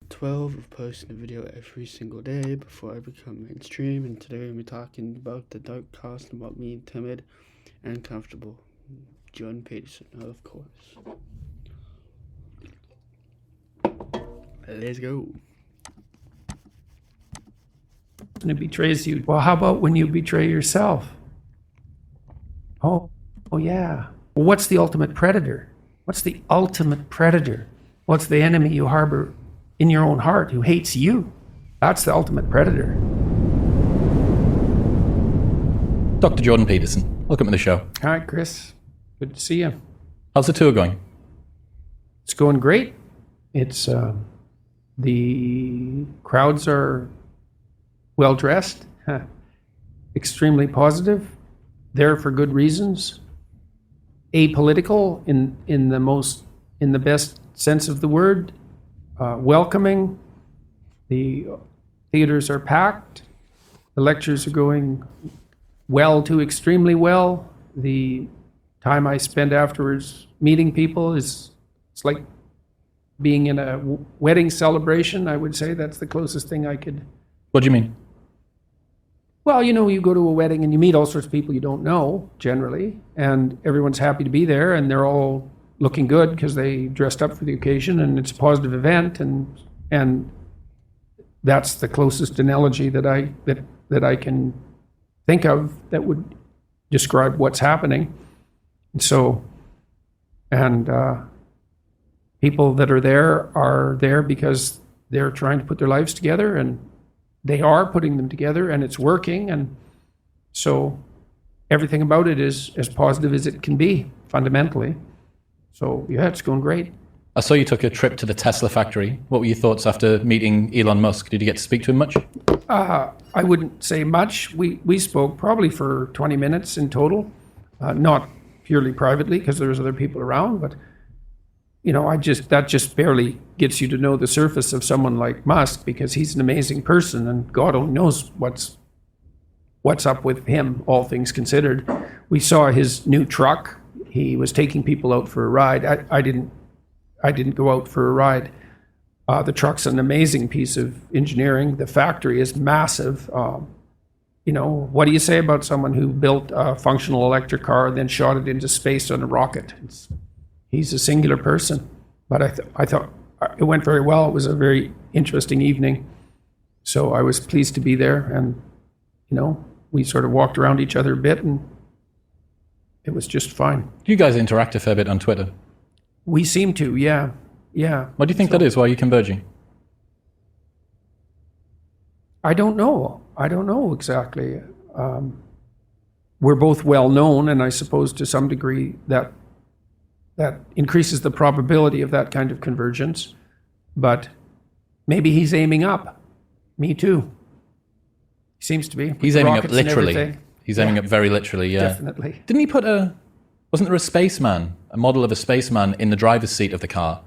12 of posting a video every single day before I become mainstream, and today we'll be talking about the dark cast about me, Timid, and Comfortable. Jordan Peterson, of course. Let's go. And it betrays you. Well, how about when you betray yourself? Oh yeah. Well, what's the ultimate predator? What's the ultimate predator? What's the enemy you harbor in your own heart who hates you? That's the ultimate predator. Dr. Jordan Peterson, welcome to the show. Hi, Chris. Good to see you. How's the tour going? It's going great. It's the crowds are well dressed, extremely positive, there for good reasons, apolitical in the best sense of the word, welcoming. The theaters are packed. The lectures are going well to extremely well. The time I spend afterwards meeting people it's like being in a wedding celebration. I would say that's the closest thing I could. What do you mean? Well, you go to a wedding and you meet all sorts of people you don't know, generally, and everyone's happy to be there, and they're all looking good because they dressed up for the occasion, and it's a positive event, and that's the closest analogy that I can think of that would describe what's happening. So, people that are there because they're trying to put their lives together, and they are putting them together, and it's working, and so everything about it is as positive as it can be, fundamentally. So yeah, it's going great. I saw you took a trip to the Tesla factory. What were your thoughts after meeting Elon Musk? Did you get to speak to him much? I wouldn't say much. We spoke probably for 20 minutes in total, not purely privately because there was other people around, but that just barely gets you to know the surface of someone like Musk, because he's an amazing person, and God only knows what's up with him, all things considered. We saw his new truck. He was taking people out for a ride. I didn't go out for a ride. The truck's an amazing piece of engineering. The factory is massive. What do you say about someone who built a functional electric car and then shot it into space on a rocket? He's a singular person, but I thought it went very well. It was a very interesting evening. So I was pleased to be there, and, we sort of walked around each other a bit, and it was just fine. You guys interact a fair bit on Twitter. We seem to, yeah. What do you think that is? Why are you converging? I don't know exactly. We're both well known, and I suppose to some degree that increases the probability of that kind of convergence. But maybe he's aiming up. Me too. He seems to be. He's aiming up literally. He's aiming up very literally, yeah. Definitely. Didn't he wasn't there a spaceman, a model of a spaceman in the driver's seat of the car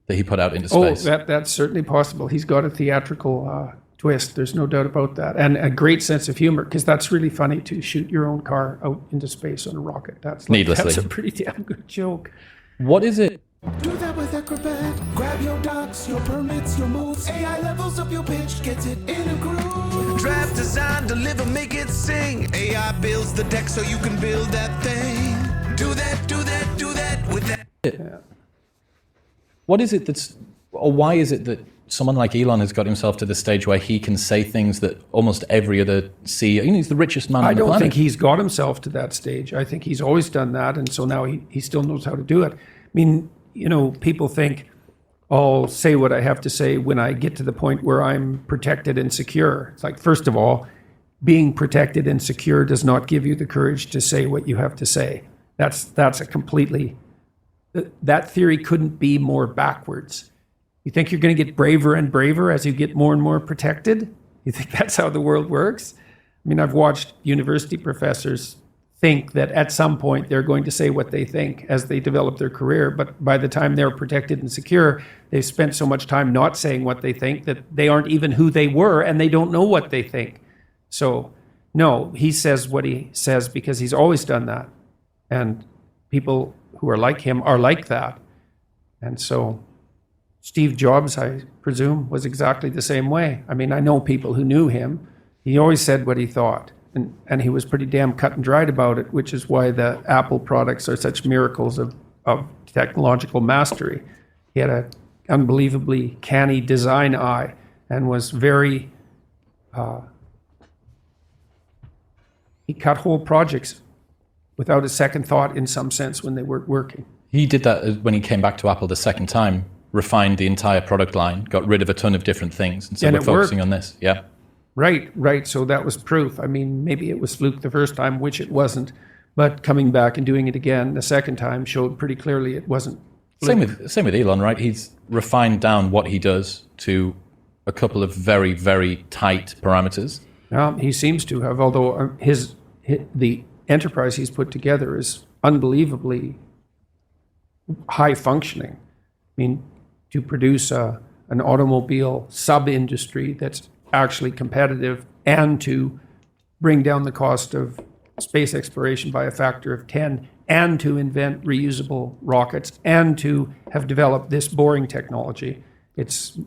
that he put out into space? Oh, that's certainly possible. He's got a theatrical twist. There's no doubt about that. And a great sense of humor, because that's really funny to shoot your own car out into space on a rocket. Needlessly. That's a pretty damn good joke. What is it? Do that with Acrobat. Grab your docs, your permits, your moves. AI levels up your pitch, gets it in a groove. Draft, design, deliver, make it sing. AI builds the deck so you can build that thing. Do that with that. Yeah. What is it or why is it that someone like Elon has got himself to the stage where he can say things that almost every other CEO, he's the richest man on the planet. I don't think he's got himself to that stage. I think he's always done that, and so now he still knows how to do it. I mean, people think, I'll say what I have to say when I get to the point where I'm protected and secure. It's like, first of all, being protected and secure does not give you the courage to say what you have to say. That's a completely, that theory couldn't be more backwards. You think you're going to get braver and braver as you get more and more protected? You think that's how the world works? I mean, I've watched university professors think that at some point they're going to say what they think as they develop their career, but by the time they're protected and secure, they've spent so much time not saying what they think that they aren't even who they were, and they don't know what they think. So, no, he says what he says because he's always done that. And people who are like him are like that. And so Steve Jobs, I presume, was exactly the same way. I mean, I know people who knew him. He always said what he thought, and he was pretty damn cut and dried about it, which is why the Apple products are such miracles of technological mastery. He had an unbelievably canny design eye and was very... he cut whole projects without a second thought in some sense when they weren't working. He did that when he came back to Apple the second time, refined the entire product line, got rid of a ton of different things, and so we're focusing on this. Yeah. Right. So that was proof. I mean, maybe it was fluke the first time, which it wasn't, but coming back and doing it again the second time showed pretty clearly it wasn't fluke. Same with Elon, right? He's refined down what he does to a couple of very, very tight parameters. He seems to have, although the enterprise he's put together is unbelievably high functioning. I mean, to produce an automobile sub-industry that's actually competitive and to bring down the cost of space exploration by a factor of 10 and to invent reusable rockets and to have developed this boring technology, it's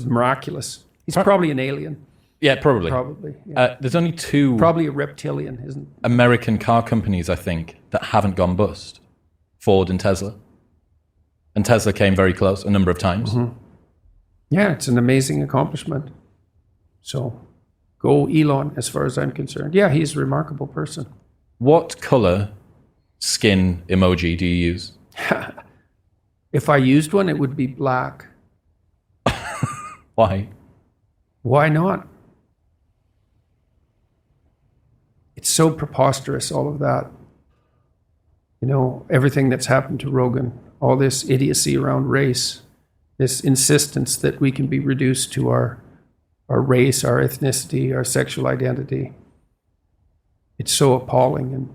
miraculous. He's probably an alien. Yeah, probably. Yeah. There's only two Probably a reptilian, isn't it? American car companies, I think, that haven't gone bust. Ford and Tesla. And Tesla came very close a number of times. Mm-hmm. Yeah, it's an amazing accomplishment. So go Elon as far as I'm concerned. Yeah, he's a remarkable person. What color skin emoji do you use? If I used one, it would be black. Why? Why not? It's so preposterous, all of that. You know, everything that's happened to Rogan, all this idiocy around race, this insistence that we can be reduced to our race, our ethnicity, our sexual identity. It's so appalling and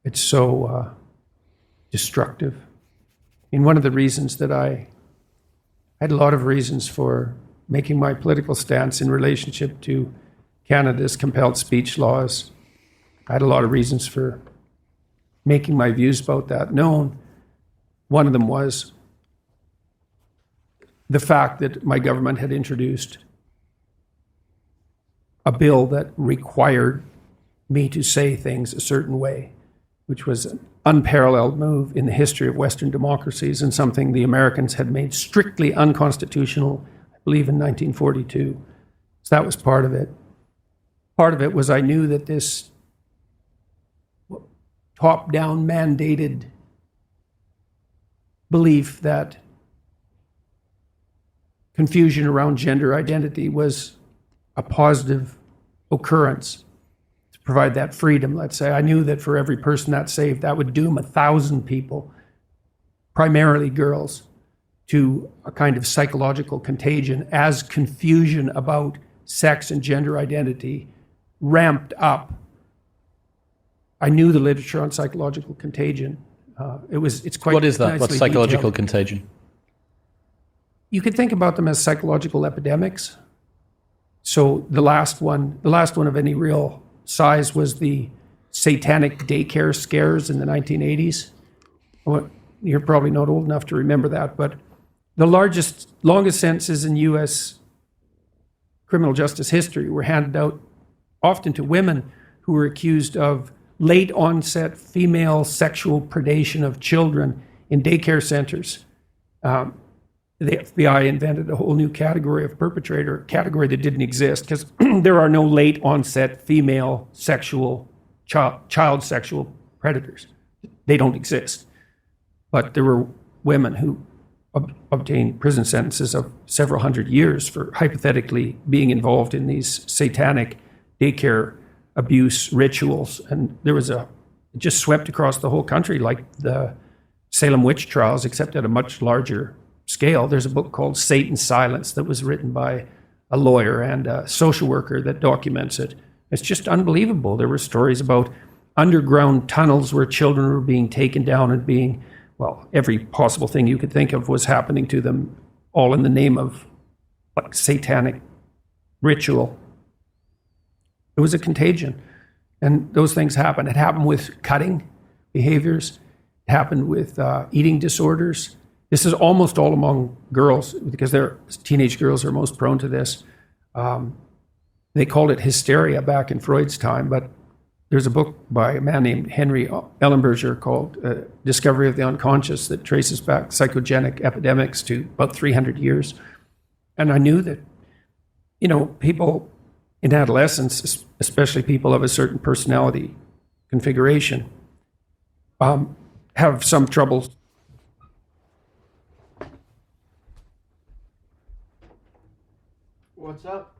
it's so destructive. And one of the reasons that I had a lot of reasons for making my political stance in relationship to Canada's compelled speech laws. I had a lot of reasons for making my views about that known. One of them was the fact that my government had introduced a bill that required me to say things a certain way, which was an unparalleled move in the history of Western democracies and something the Americans had made strictly unconstitutional, I believe in 1942. So that was part of it. Part of it was I knew that this top-down mandated belief that confusion around gender identity was a positive occurrence to provide that freedom, let's say. I knew that for every person that saved, that would doom 1,000 people, primarily girls, to a kind of psychological contagion as confusion about sex and gender identity ramped up. I knew the literature on psychological contagion. It's quite. What is that? What's psychological detailed. contagion? You could think about them as psychological epidemics. So the last one of any real size was the satanic daycare scares in the 1980s. Well, you're probably not old enough to remember that, but the longest sentences in U.S. criminal justice history were handed out often to women who were accused of late onset female sexual predation of children in daycare centers. The FBI invented a whole new category of perpetrator, a category that didn't exist because there are no late onset female sexual, child sexual predators. They don't exist. But there were women who obtained prison sentences of several hundred years for hypothetically being involved in these satanic daycare abuse rituals. And there was it just swept across the whole country like the Salem witch trials, except at a much larger scale. There's a book called Satan's Silence that was written by a lawyer and a social worker that documents it. It's just unbelievable. There were stories about underground tunnels where children were being taken down and being, well, every possible thing you could think of was happening to them, all in the name of like satanic ritual. It was a contagion. And those things happen. It happened with cutting behaviors. It happened with eating disorders. this is almost all among girls, because teenage girls are most prone to this. They called it hysteria back in Freud's time, but there's a book by a man named Henry Ellenberger called Discovery of the Unconscious that traces back psychogenic epidemics to about 300 years. And I knew that, people in adolescence, especially people of a certain personality configuration, have some trouble. What's up?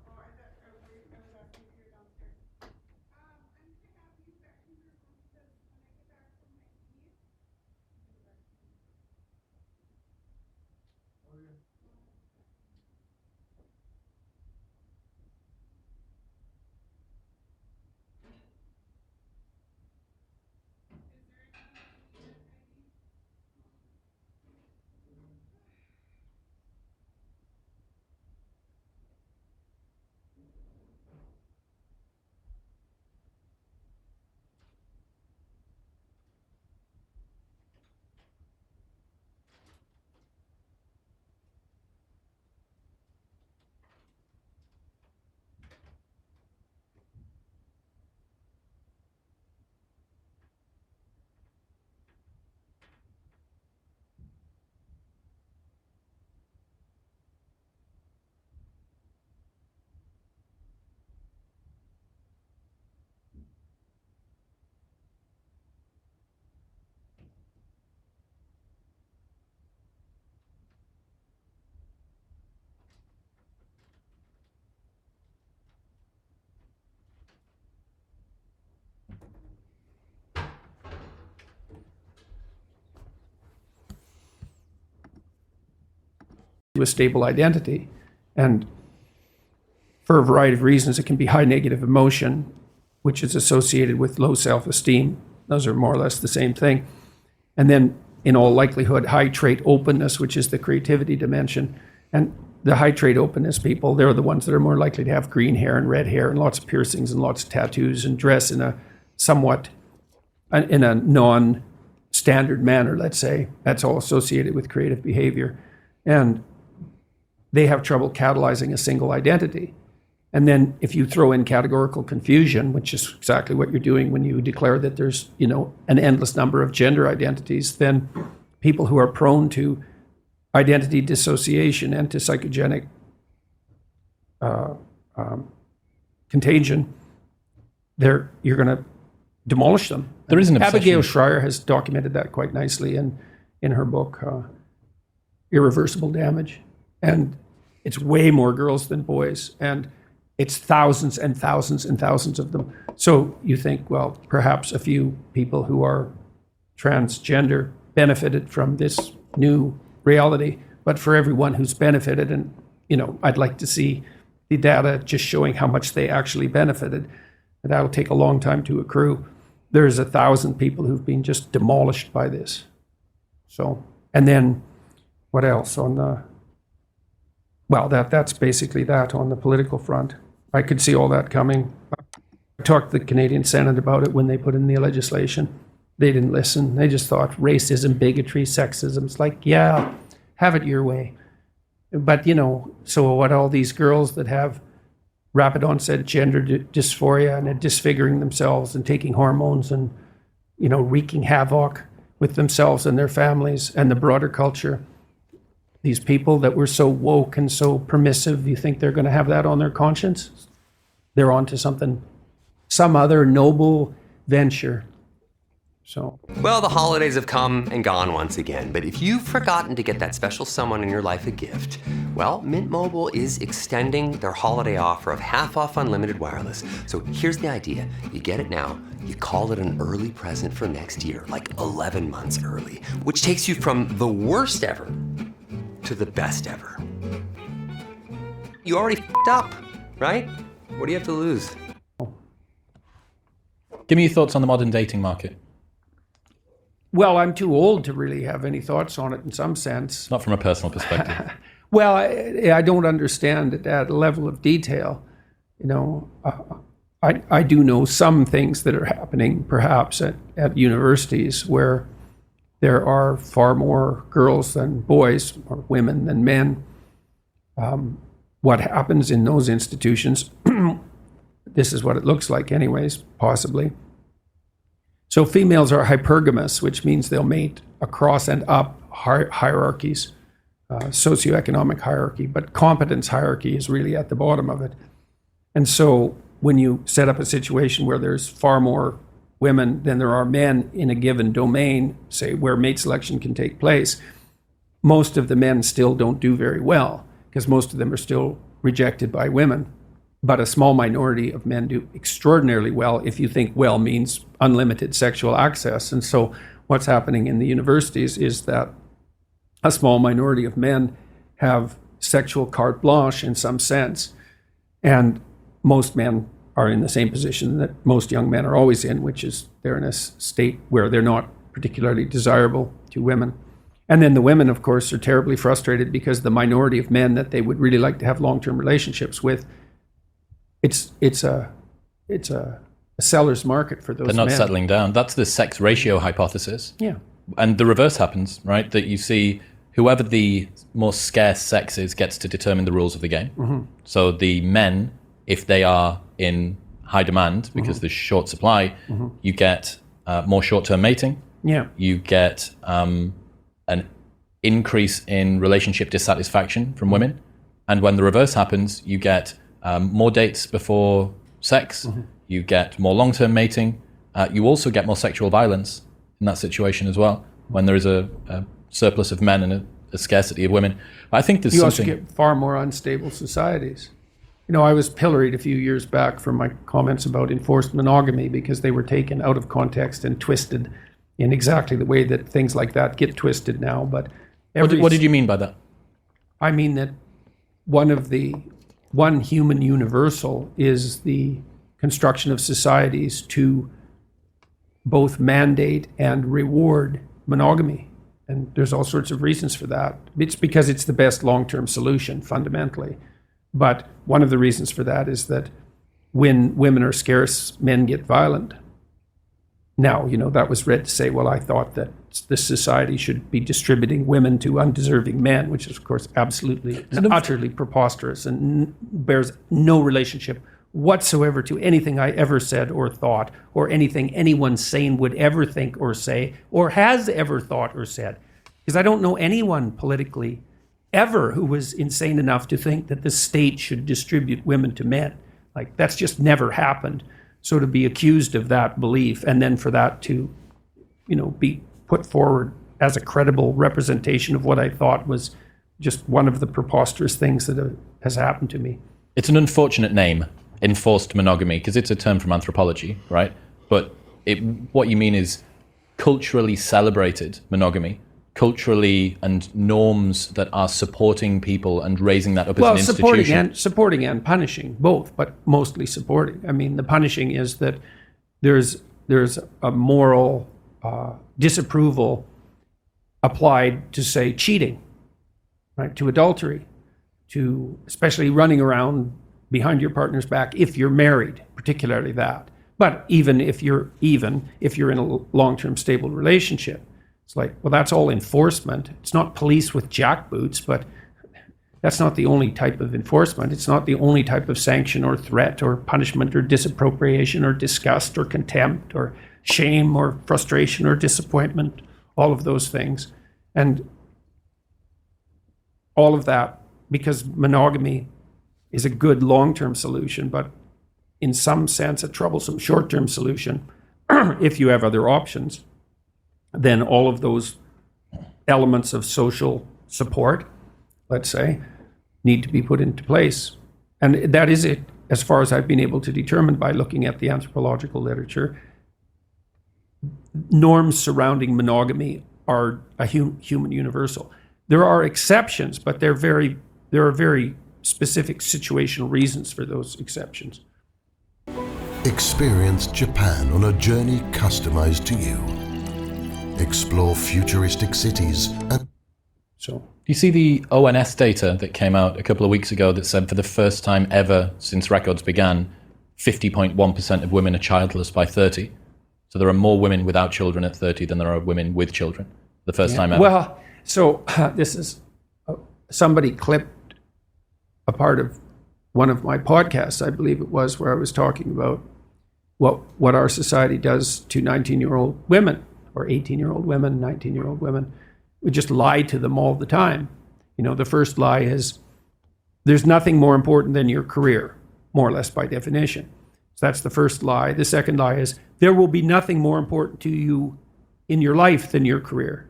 To a stable identity. And for a variety of reasons, it can be high negative emotion, which is associated with low self-esteem. Those are more or less the same thing. And then, in all likelihood, high trait openness, which is the creativity dimension. And the high trait openness people, they're the ones that are more likely to have green hair and red hair and lots of piercings and lots of tattoos and dress in a non-standard manner, let's say. That's all associated with creative behavior. And they have trouble catalyzing a single identity. And then if you throw in categorical confusion, which is exactly what you're doing when you declare that there's, an endless number of gender identities, then people who are prone to identity dissociation and to psychogenic contagion, you're going to demolish them. There is an obsession. Abigail Schreier has documented that quite nicely in her book, Irreversible Damage. And it's way more girls than boys, and it's thousands and thousands and thousands of them. So you think, well, perhaps a few people who are transgender benefited from this new reality, but for everyone who's benefited, and I'd like to see the data just showing how much they actually benefited. And that'll take a long time to accrue. There's 1,000 people who've been just demolished by this. So, and then what else on the? Well, that's basically that on the political front. I could see all that coming. I talked to the Canadian Senate about it when they put in the legislation. They didn't listen. They just thought racism, bigotry, sexism. It's like, yeah, have it your way. But, so what, all these girls that have rapid onset gender dysphoria and are disfiguring themselves and taking hormones and, wreaking havoc with themselves and their families and the broader culture. These people that were so woke and so permissive, you think they're going to have that on their conscience? They're on to something, some other noble venture. So. Well, the holidays have come and gone once again, but if you've forgotten to get that special someone in your life a gift, well, Mint Mobile is extending their holiday offer of half off unlimited wireless. So here's the idea. You get it now, you call it an early present for next year, like 11 months early, which takes you from the worst ever to the best ever. You already f***ed up, right? What do you have to lose? Give me your thoughts on the modern dating market. Well, I'm too old to really have any thoughts on it in some sense. Not from a personal perspective. Well, I don't understand it at a level of detail. I do know some things that are happening perhaps at universities where there are far more girls than boys, or women than men. What happens in those institutions, this is what it looks like anyways, possibly. So females are hypergamous, which means they'll mate across and up hierarchies, socioeconomic hierarchy, but competence hierarchy is really at the bottom of it. And so when you set up a situation where there's far more women than there are men in a given domain, say where mate selection can take place, most of the men still don't do very well because most of them are still rejected by women. But a small minority of men do extraordinarily well if you think well means unlimited sexual access. And so what's happening in the universities is that a small minority of men have sexual carte blanche in some sense. And most men are in the same position that most young men are always in, which is they're in a state where they're not particularly desirable to women. And then the women, of course, are terribly frustrated because the minority of men that they would really like to have long-term relationships with, it's a seller's market for those men. They're not settling down. That's the sex ratio hypothesis. Yeah. And the reverse happens, right? That you see whoever the more scarce sex is gets to determine the rules of the game. Mm-hmm. So the men, if they are in high demand because there's short supply, you get more short-term mating. Yeah. You get an increase in relationship dissatisfaction from women. And when the reverse happens, you get more dates before sex. You get more long-term mating. You also get more sexual violence in that situation as well, when there is a surplus of men and a scarcity of women. But I think there's something... You also get far more unstable societies. You know, I was pilloried a few years back for my comments about enforced monogamy because they were taken out of context and twisted in exactly the way that things like that get twisted now. But what did you mean by that? I mean that one human universal is the construction of societies to both mandate and reward monogamy. And there's all sorts of reasons for that. It's because it's the best long-term solution, fundamentally. But one of the reasons for that is that when women are scarce, men get violent. Now, you know, that was read to say, well, I thought that this society should be distributing women to undeserving men, which is, of course, absolutely and utterly preposterous and bears no relationship whatsoever to anything I ever said or thought, or anything anyone sane would ever think or say, or has ever thought or said. Because I don't know anyone politically ever who was insane enough to think that the state should distribute women to men. Like, that's just never happened. So to be accused of that belief and then for that to, you know, be put forward as a credible representation of what I thought was just one of the preposterous things that has happened to me. It's an unfortunate name, enforced monogamy, because it's a term from anthropology, right? But what you mean is culturally celebrated monogamy, culturally and norms that are supporting people and raising that up as an institution. Supporting and punishing, both, but mostly supporting. I mean, the punishing is that there's a moral disapproval applied to, say, cheating, right, to adultery, to especially running around behind your partner's back if you're married, particularly that. But even if you're in a long-term stable relationship, it's like, well, that's all enforcement. It's not police with jackboots, but that's not the only type of enforcement. It's not the only type of sanction or threat or punishment or disappropriation or disgust or contempt or shame or frustration or disappointment, all of those things. And all of that, because monogamy is a good long-term solution, but in some sense a troublesome short-term solution if you have other options. Then all of those elements of social support, let's say, need to be put into place. And that is it, as far as I've been able to determine by looking at the anthropological literature. Norms surrounding monogamy are a human universal. There are exceptions, but there are very specific situational reasons for those exceptions. Experience Japan on a journey customized to you. Explore futuristic cities and... So, you see the ONS data that came out a couple of weeks ago that said for the first time ever since records began, 50.1% of women are childless by 30. So there are more women without children at 30 than there are women with children. the first time ever? Well, so this is somebody clipped a part of one of my podcasts, I believe it was, where I was talking about what our society does to 19-year-old women, or 18-year-old women, 19-year-old women. We just lie to them all the time. You know, the first lie is there's nothing more important than your career, more or less by definition. So that's the first lie. The second lie is there will be nothing more important to you in your life than your career.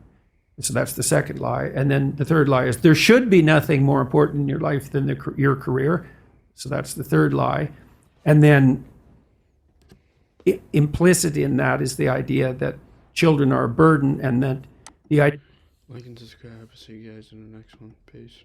So that's the second lie. And then the third lie is there should be nothing more important in your life than your career. So that's the third lie. And then implicit in that is the idea that children are a burden, and that the idea. Like and subscribe. See you guys in the next one. Peace.